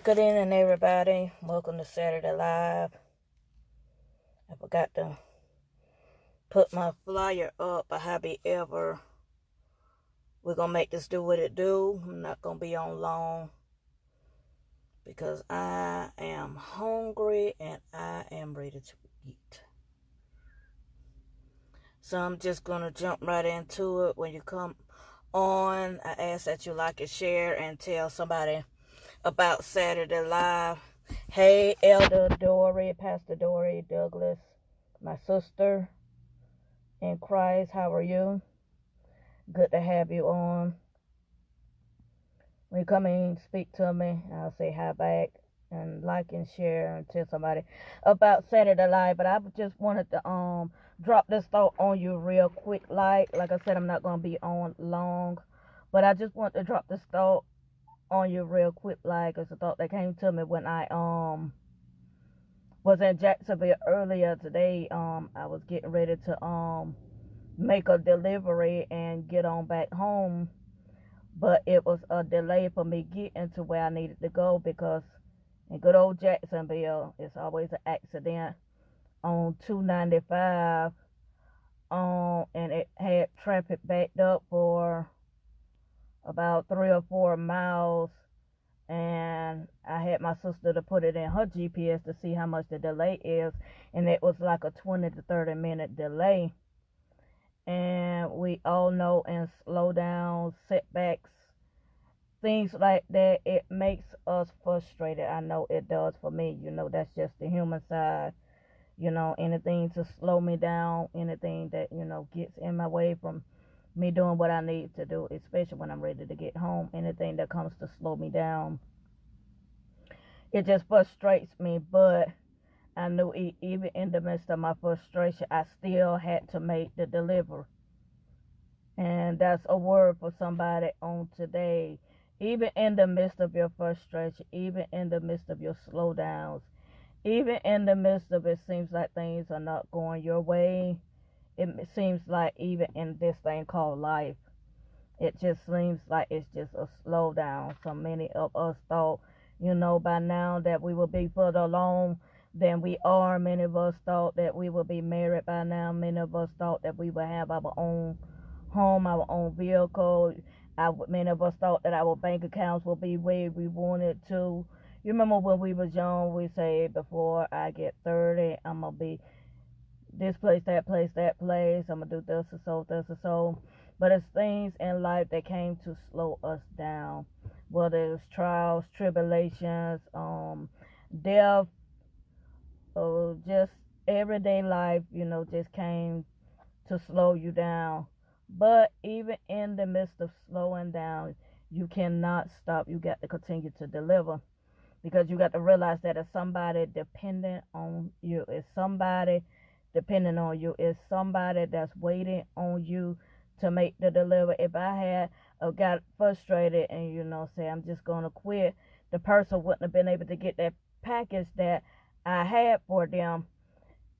Good evening, everybody. Welcome to Saturday Live. I forgot to put my flyer up, but however, we're going to make this do what it do. I'm not going to be on long because I am hungry and I am ready to eat. So I'm just going to jump right into it. When you come on, I ask that you like and share and tell somebody about Saturday Live. Hey, Elder Dory, Pastor Dory Douglas, my sister in Christ, how are you? Good to have you on. When you come in, speak to me, I'll say hi back and like and share and tell somebody about Saturday Live. But I just wanted to drop this thought on you real quick. Like I said, I'm not gonna be on long, but I just want to drop this thought on you real quick. Like it's a thought that came to me when I was in Jacksonville earlier today. I was getting ready to make a delivery and get on back home, but it was a delay for me getting to where I needed to go because in good old Jacksonville, it's always an accident on 295, and it had traffic backed up for about 3 or 4 miles, and I had my sister to put it in her GPS to see how much the delay is, and it was like a 20 to 30 minute delay. And we all know in slowdowns, setbacks, things like that, it makes us frustrated. I know it does for me. That's just the human side. Anything to slow me down, anything that, gets in my way from me doing what I need to do, especially when I'm ready to get home, anything that comes to slow me down, it just frustrates me. But I knew even in the midst of my frustration, I still had to make the delivery. And that's a word for somebody on today. Even in the midst of your frustration, even in the midst of your slowdowns, even in the midst of it seems like things are not going your way, it seems like even in this thing called life, it just seems like it's just a slowdown. So many of us thought, by now that we will be further along than we are. Many of us thought that we would be married by now. Many of us thought that we would have our own home, our own vehicle. Many of us thought that our bank accounts will be where we wanted to. You remember when we was young, we said, before I get 30, I'm going to be this place, that place, that place. I'm going to do this or so, this or so. But it's things in life that came to slow us down. Whether it's trials, tribulations, death, or just everyday life, just came to slow you down. But even in the midst of slowing down, you cannot stop. You got to continue to deliver, because you got to realize that it's somebody dependent on you. It's somebody depending on you. It's somebody that's waiting on you to make the delivery. If I had got frustrated and say I'm just gonna quit, the person wouldn't have been able to get that package that I had for them,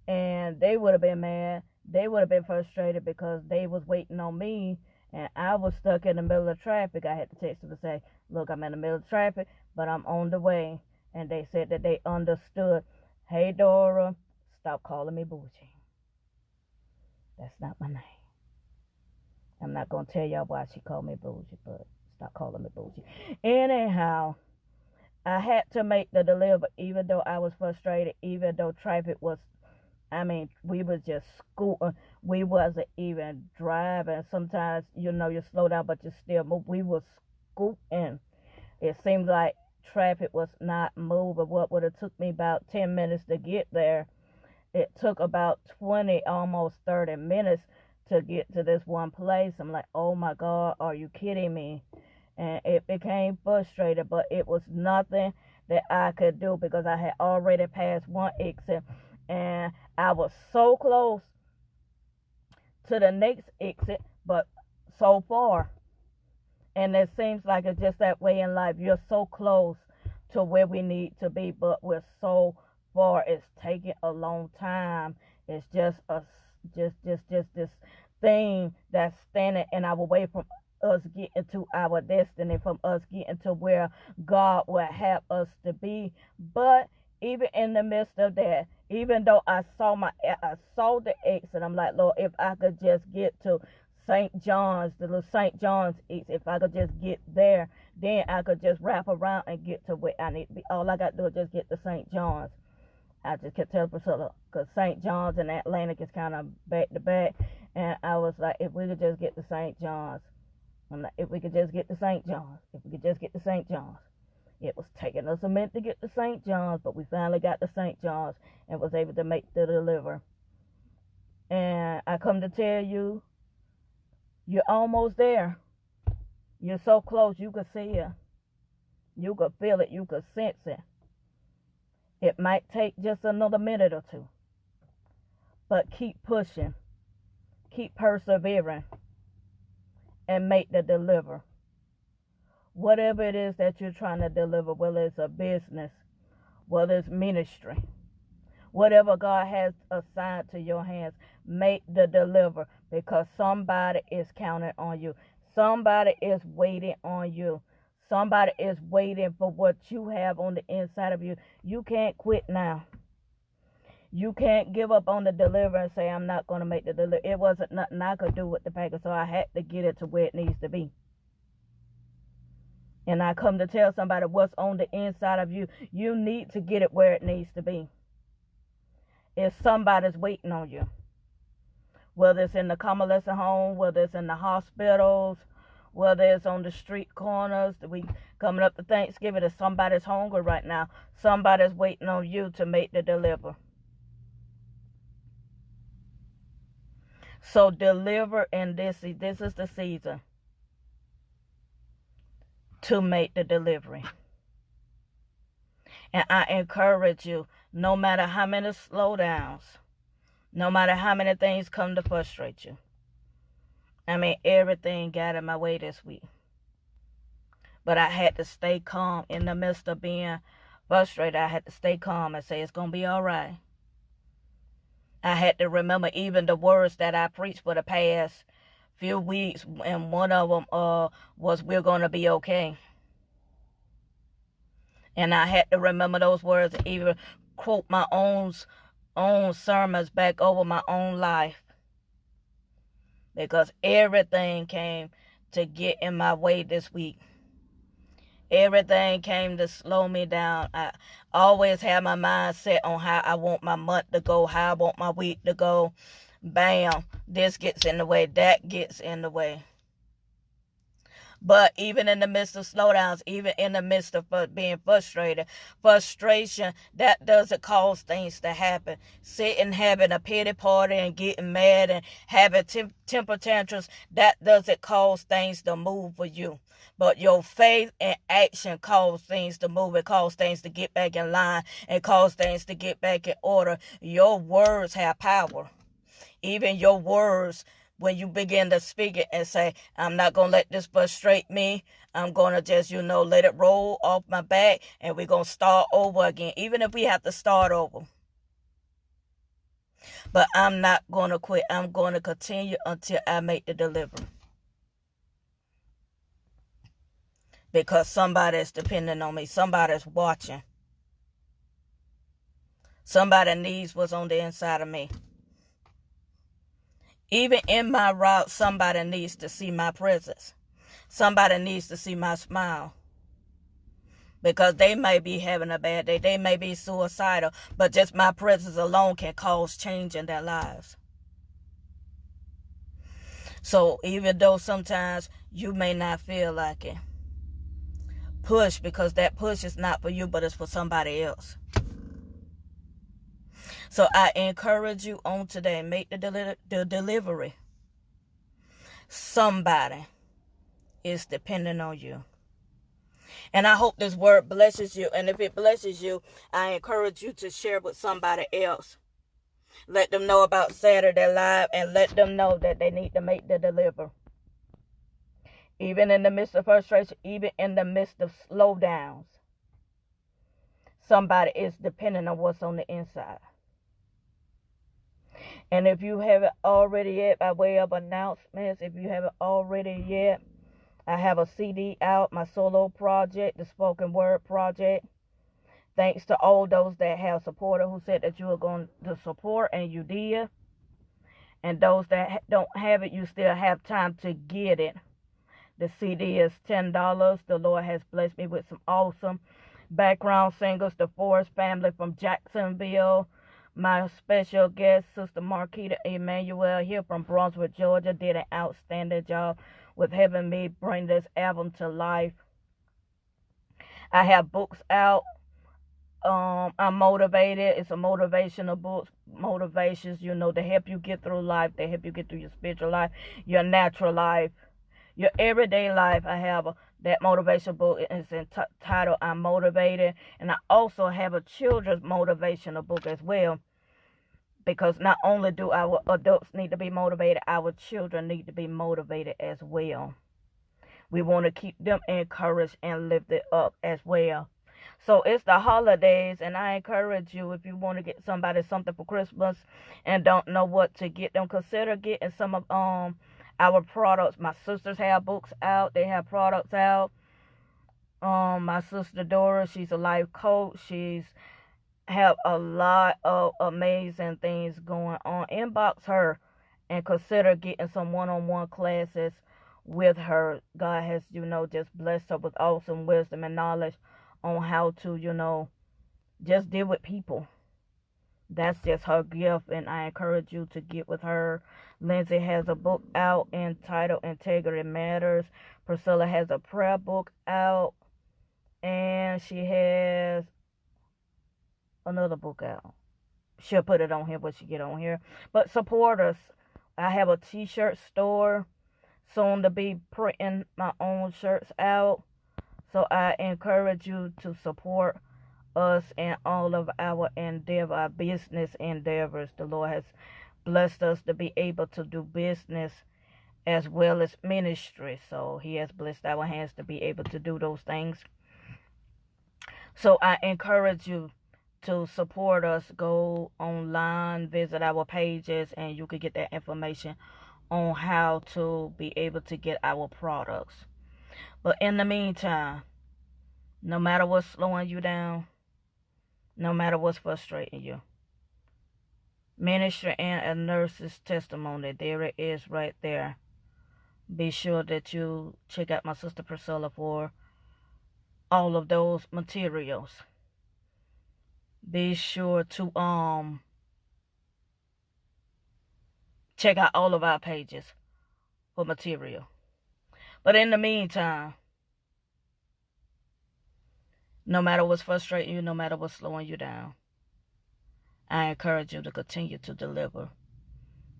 and they would have been mad. They would have been frustrated because they was waiting on me, and I was stuck in the middle of traffic. I had to text them to say, look, I'm in the middle of traffic, but I'm on the way. And they said that they understood. Hey, Dora, stop calling me bougie. That's not my name. I'm not going to tell y'all why she called me bougie, but stop calling me bougie. Anyhow, I had to make the delivery, even though I was frustrated, even though traffic was, we was just scooting. We wasn't even driving. Sometimes, you slow down, but you still move. We was scooting. It seemed like traffic was not moving. What would have took me about 10 minutes to get there, it took about 20, almost 30 minutes to get to this one place. I'm like, oh my God, are you kidding me? And it became frustrated, but it was nothing that I could do because I had already passed one exit, and I was so close to the next exit, but so far. And it seems like it's just that way in life. You're so close to where we need to be, but we're so far. It's taking a long time. It's just this thing that's standing in our way from us getting to our destiny, from us getting to where God will have us to be. But even in the midst of that, even though I saw the exit, I'm like, Lord, if I could just get to St. John's, the little St. John's exit, if I could just get there, then I could just wrap around and get to where I need to be. All I got to do is just get to St. John's. I just kept telling Priscilla, because St. John's and Atlantic is kind of back to back. And I was like, if we could just get to St. John's. I'm like, if we could just get to St. John's. If we could just get to St. John's. It was taking us a minute to get to St. John's, but we finally got to St. John's and was able to make the delivery. And I come to tell you, you're almost there. You're so close, you could see it. You could feel it. You could sense it. It might take just another minute or two. But keep pushing. Keep persevering. And make the deliver. Whatever it is that you're trying to deliver, whether it's a business, whether it's ministry, whatever God has assigned to your hands, make the deliver, because somebody is counting on you. Somebody is waiting on you. Somebody is waiting for what you have on the inside of you. You can't quit now. You can't give up on the deliver and say, I'm not going to make the deliver. It wasn't nothing I could do with the package, so I had to get it to where it needs to be. And I come to tell somebody what's on the inside of you. You need to get it where it needs to be. If somebody's waiting on you, whether it's in the convalescent home, whether it's in the hospitals, whether it's on the street corners, we coming up to Thanksgiving, if somebody's hungry right now, somebody's waiting on you to make the deliver. So deliver, and this is the season to make the delivery. And I encourage you, no matter how many slowdowns, no matter how many things come to frustrate you. I mean, everything got in my way this week. But I had to stay calm in the midst of being frustrated. I had to stay calm and say, it's going to be all right. I had to remember even the words that I preached for the past few weeks, and one of them was, we're going to be okay. And I had to remember those words and even quote my own sermons back over my own life. Because everything came to get in my way this week. Everything came to slow me down. I always have my mind set on how I want my month to go, how I want my week to go. Bam, this gets in the way, that gets in the way. But even in the midst of slowdowns, even in the midst of being frustrated, frustration, that doesn't cause things to happen. Sitting, having a pity party and getting mad and having temper tantrums, that doesn't cause things to move for you. But your faith and action cause things to move. It cause things to get back in line and cause things to get back in order. Your words have power. Even your words, when you begin to speak it and say, I'm not going to let this frustrate me. I'm going to just, let it roll off my back, and we're going to start over again, even if we have to start over. But I'm not going to quit. I'm going to continue until I make the delivery. Because somebody is depending on me. Somebody's watching. Somebody needs what's on the inside of me. Even in my route, somebody needs to see my presence. Somebody needs to see my smile. Because they may be having a bad day. They may be suicidal. But just my presence alone can cause change in their lives. So even though sometimes you may not feel like it, push, because that push is not for you, but it's for somebody else. So I encourage you on today, make the delivery. Somebody is depending on you. And I hope this word blesses you. And if it blesses you, I encourage you to share with somebody else. Let them know about Saturday Live, and let them know that they need to make the delivery. Even in the midst of frustration, even in the midst of slowdowns, somebody is depending on what's on the inside. And if you haven't already yet, by way of announcements, if you haven't already yet, I have a CD out, my solo project, the spoken word project. Thanks to all those that have supported who said that you were going to support, and you did. And those that don't have it, you still have time to get it. The CD is $10. The Lord has blessed me with some awesome background singers. The Forrest family from Jacksonville. My special guest, Sister Marquita Emmanuel, here from Brunswick, Georgia, did an outstanding job with helping me bring this album to life. I have books out. I'm motivated. It's a motivational book. Motivations, to help you get through life, to help you get through your spiritual life, your natural life, your everyday life. I have that motivational book. It's entitled I'm Motivated. And I also have a children's motivational book as well. Because not only do our adults need to be motivated, our children need to be motivated as well. We want to keep them encouraged and lifted up as well. So it's the holidays, and I encourage you, if you want to get somebody something for Christmas and don't know what to get them, consider getting some of our products. My sisters have books out. They have products out. My sister Dora, she's a life coach. She's have a lot of amazing things going on. Inbox her and consider getting some one-on-one classes with her. God has, just blessed her with awesome wisdom and knowledge on how to, just deal with people. That's just her gift, and I encourage you to get with her. Lindsay has a book out entitled Integrity Matters. Priscilla has a prayer book out, and she has another book out. She'll put it on here when she get on here. But support us. I have a t-shirt store, soon to be printing my own shirts out. So I encourage you to support us in all of our our business endeavors. The Lord has blessed us to be able to do business as well as ministry. So He has blessed our hands to be able to do those things. So I encourage you to support us. Go online, visit our pages, and you can get that information on how to be able to get our products. But in the meantime, no matter what's slowing you down, no matter what's frustrating you, ministry and a nurse's testimony, there it is right there. Be sure that you check out my sister Priscilla for all of those materials. Be sure to check out all of our pages for material. But in the meantime, no matter what's frustrating you, no matter what's slowing you down, I encourage you to continue to deliver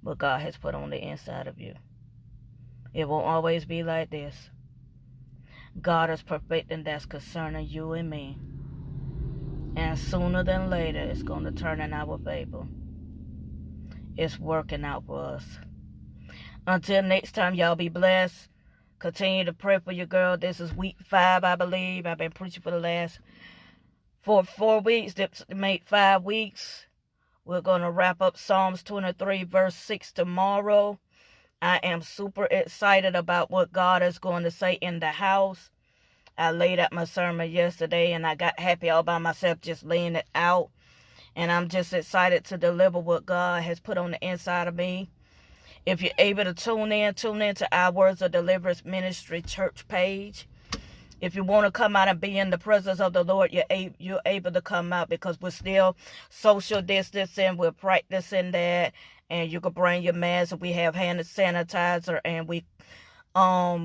what God has put on the inside of you. It won't always be like this. God is perfecting that's concerning you and me. And sooner than later, it's going to turn in our favor. It's working out for us. Until next time, y'all be blessed. Continue to pray for your girl. This is week 5, I believe. I've been preaching for the last 4 weeks. This made 5 weeks. We're going to wrap up Psalms 23, verse 6 tomorrow. I am super excited about what God is going to say in the house. I laid out my sermon yesterday, and I got happy all by myself just laying it out. And I'm just excited to deliver what God has put on the inside of me. If you're able to tune in to our Words of Deliverance Ministry church page. If you want to come out and be in the presence of the Lord, you're able to come out, because we're still social distancing. We're practicing that. And you can bring your mask. We have hand sanitizer, and we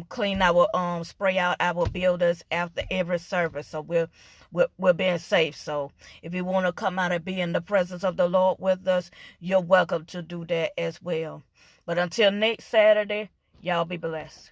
clean our spray out our buildings after every service. So we're being safe. So if you want to come out and be in the presence of the Lord with us, you're welcome to do that as well. But until next Saturday, y'all be blessed.